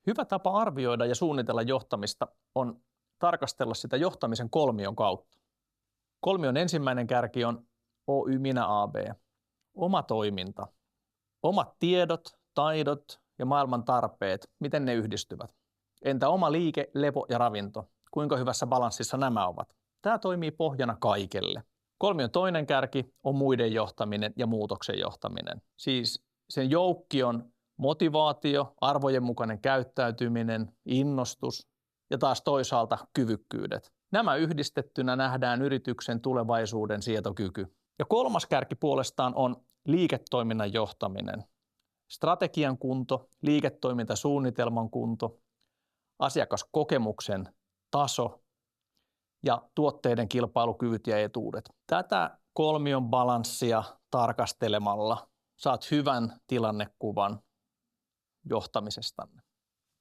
Hyvä tapa arvioida ja suunnitella johtamista on tarkastella sitä johtamisen kolmion kautta. Kolmion ensimmäinen kärki on Oy minä AB, oma toiminta, omat tiedot, taidot ja maailman tarpeet, miten ne yhdistyvät. Entä oma liike, lepo ja ravinto, kuinka hyvässä balanssissa nämä ovat? Tämä toimii pohjana kaikelle. Kolmion toinen kärki on muiden johtaminen ja muutoksen johtaminen. Siis sen joukkion motivaatio, arvojen mukainen käyttäytyminen, innostus ja taas toisaalta kyvykkyydet. Nämä yhdistettynä nähdään yrityksen tulevaisuuden sietokyky. Ja kolmas kärki puolestaan on liiketoiminnan johtaminen. Strategian kunto, liiketoimintasuunnitelman kunto, asiakaskokemuksen taso ja tuotteiden kilpailukyvyt ja etuudet. Tätä kolmion balanssia tarkastelemalla saat hyvän tilannekuvan johtamisestanne.